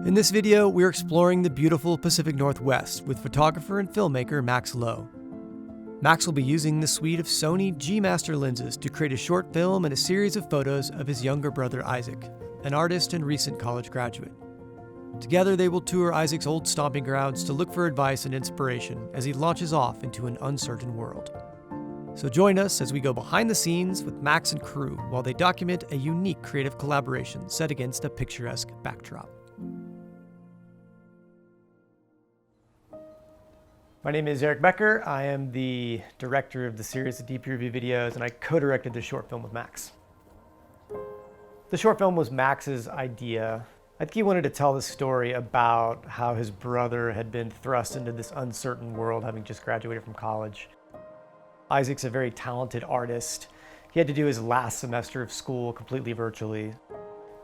In this video, we're exploring the beautiful Pacific Northwest with photographer and filmmaker Max Lowe. Max will be using the suite of Sony G-Master lenses to create a short film and a series of photos of his younger brother Isaac, an artist and recent college graduate. Together, they will tour Isaac's old stomping grounds to look for advice and inspiration as he launches off into an uncertain world. So join us as we go behind the scenes with Max and crew while they document a unique creative collaboration set against a picturesque backdrop. My name is Eric Becker. I am the director of the series of DPReview videos, and I co-directed the short film with Max. The short film was Max's idea. I think he wanted to tell the story about how his brother had been thrust into this uncertain world, having just graduated from college. Isaac's a very talented artist. He had to do his last semester of school completely virtually.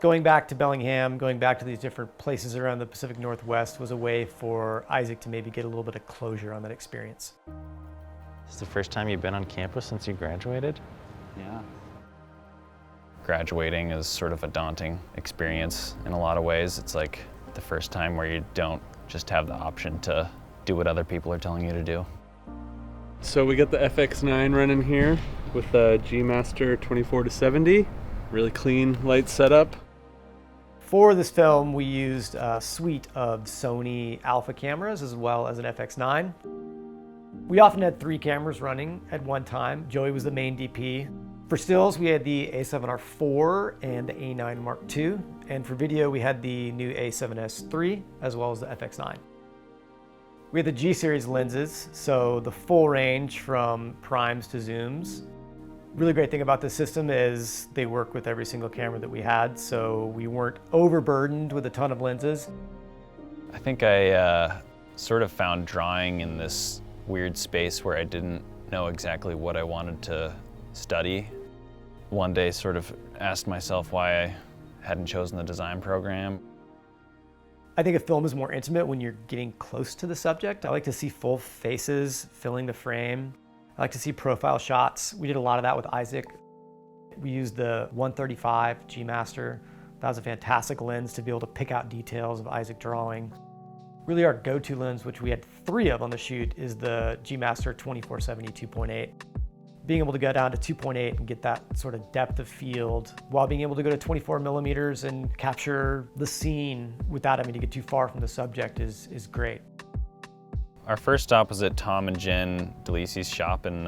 Going back to Bellingham, going back to these different places around the Pacific Northwest was a way for Isaac to maybe get a little bit of closure on that experience. This is the first time you've been on campus since you graduated? Yeah. Graduating is sort of a daunting experience in a lot of ways. It's like the first time where you don't just have the option to do what other people are telling you to do. So we got the FX9 running here with the G-Master 24-70. Really clean light setup. For this film, we used a suite of Sony Alpha cameras as well as an FX9. We often had 3 cameras running at one time. Joey was the main DP. For stills, we had the A7R IV and the A9 Mark II. And for video, we had the new A7S III as well as the FX9. We had the G-series lenses, so the full range from primes to zooms. Really great thing about this system is they work with every single camera that we had, so we weren't overburdened with a ton of lenses. I think I sort of found drawing in this weird space where I didn't know exactly what I wanted to study. One day sort of asked myself why I hadn't chosen the design program. I think a film is more intimate when you're getting close to the subject. I like to see full faces filling the frame. I like to see profile shots. We did a lot of that with Isaac. We used the 135 G-Master. That was a fantastic lens to be able to pick out details of Isaac drawing. Really our go-to lens, which we had 3 of on the shoot, is the G-Master 24-70 2.8. Being able to go down to 2.8 and get that sort of depth of field while being able to go to 24 millimeters and capture the scene without having to get too far from the subject is great. Our first stop was at Tom and Jen DeLisi's shop in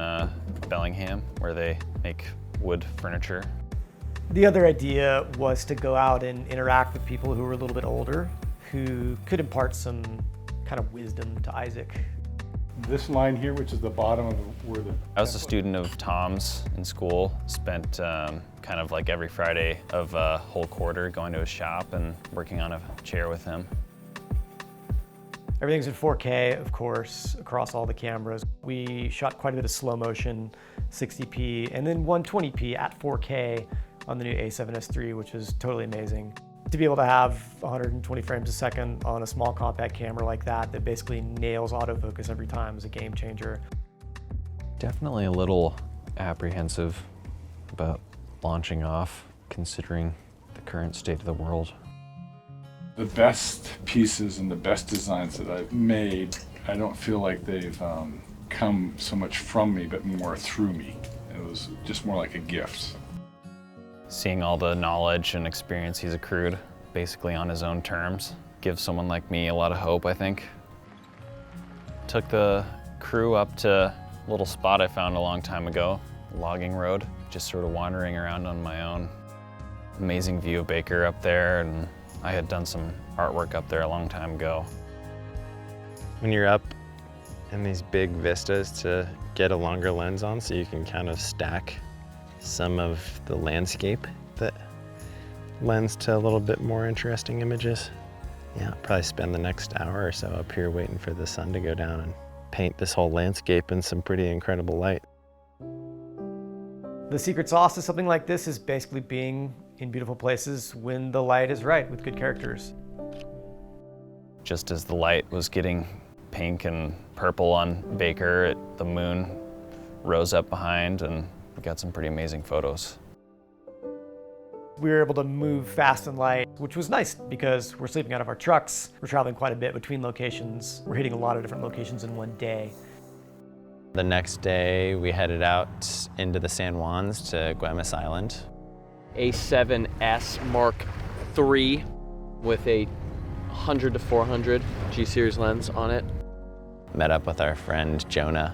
Bellingham, where they make wood furniture. The other idea was to go out and interact with people who were a little bit older, who could impart some kind of wisdom to Isaac. This line here, which is the bottom of where the... I was a student of Tom's in school, spent kind of like every Friday of a whole quarter going to his shop and working on a chair with him. Everything's in 4K, of course, across all the cameras. We shot quite a bit of slow motion, 60p, and then 120p at 4K on the new A7S III, which is totally amazing. To be able to have 120 frames a second on a small compact camera like that basically nails autofocus every time is a game changer. Definitely a little apprehensive about launching off, considering the current state of the world. The best pieces and the best designs that I've made, I don't feel like they've come so much from me, but more through me. It was just more like a gift. Seeing all the knowledge and experience he's accrued, basically on his own terms, gives someone like me a lot of hope, I think. Took the crew up to a little spot I found a long time ago, logging road, just sort of wandering around on my own. Amazing view of Baker up there, and I had done some artwork up there a long time ago. When you're up in these big vistas, to get a longer lens on so you can kind of stack some of the landscape that lends to a little bit more interesting images. Yeah, I'll probably spend the next hour or so up here waiting for the sun to go down and paint this whole landscape in some pretty incredible light. The secret sauce to something like this is basically being in beautiful places when the light is right with good characters. Just as the light was getting pink and purple on Baker, the moon rose up behind and we got some pretty amazing photos. We were able to move fast and light, which was nice because we're sleeping out of our trucks. We're traveling quite a bit between locations. We're hitting a lot of different locations in one day. The next day, we headed out into the San Juans to Guaymas Island. A7S Mark III with a 100 to 400 G-series lens on it. Met up with our friend JONAH,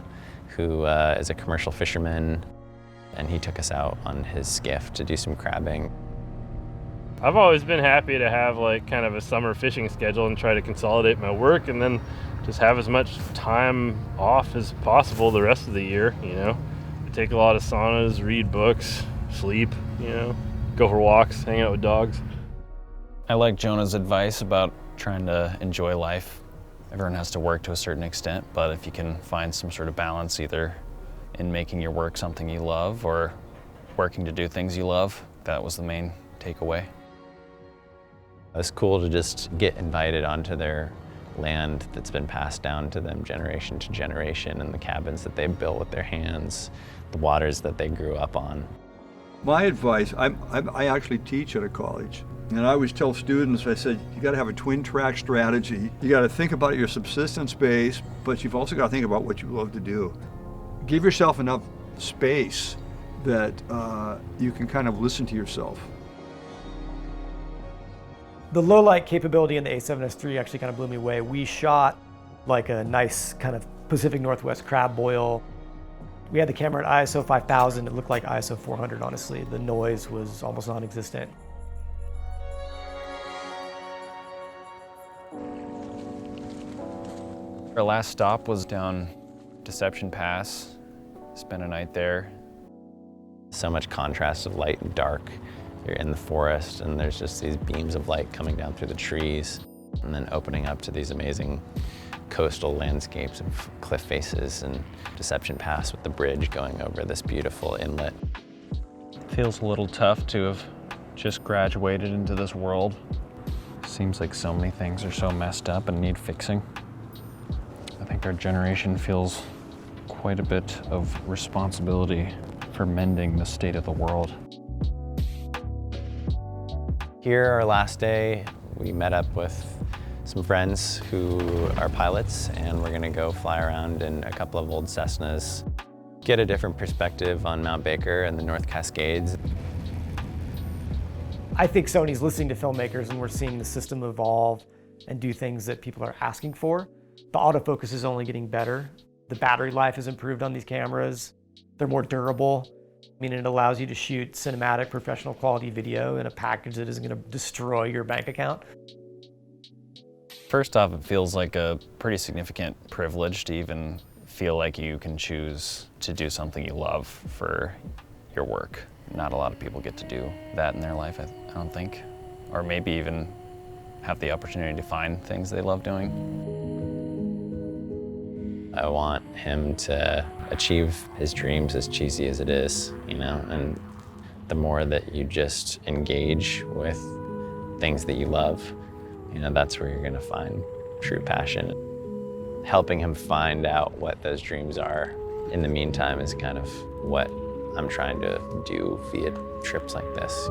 who is a commercial fisherman, and he took us out on his skiff to do some crabbing. I've always been happy to have like kind of a summer fishing schedule and try to consolidate my work and then just have as much time off as possible the rest of the year, you know. I take a lot of saunas, read books, sleep, you know, go for walks, hang out with dogs. I like Jonah's advice about trying to enjoy life. Everyone has to work to a certain extent, but if you can find some sort of balance either in making your work something you love or working to do things you love, that was the main takeaway. It was cool to just get invited onto their land that's been passed down to them generation to generation, and the cabins that they built with their hands, the waters that they grew up on. My advice, I actually teach at a college, and I always tell students, I said, you gotta have a twin track strategy. You gotta think about your subsistence base, but you've also gotta think about what you love to do. Give yourself enough space that you can kind of listen to yourself. The low light capability in the A7S III actually kind of blew me away. We shot like a nice kind of Pacific Northwest crab boil. We had the camera at ISO 5000. It looked like ISO 400, honestly. The noise was almost non-existent. Our last stop was down Deception Pass. Spent a night there. So much contrast of light and dark. You're in the forest and there's just these beams of light coming down through the trees and then opening up to these amazing coastal landscapes of cliff faces and Deception Pass with the bridge going over this beautiful inlet. Feels a little tough to have just graduated into this world. Seems like so many things are so messed up and need fixing. I think our generation feels quite a bit of responsibility for mending the state of the world. Here, our last day, we met up with some friends who are pilots, and we're gonna go fly around in a couple of old Cessnas, get a different perspective on Mount Baker and the North Cascades. I think Sony's listening to filmmakers and we're seeing the system evolve and do things that people are asking for. The autofocus is only getting better. The battery life has improved on these cameras. They're more durable. I mean, it allows you to shoot cinematic, professional quality video in a package that isn't going to destroy your bank account. First off, it feels like a pretty significant privilege to even feel like you can choose to do something you love for your work. Not a lot of people get to do that in their life, I don't think. Or maybe even have the opportunity to find things they love doing. I want him to achieve his dreams, as cheesy as it is, you know, and the more that you just engage with things that you love, you know, that's where you're gonna find true passion. Helping him find out what those dreams are in the meantime is kind of what I'm trying to do via trips like this.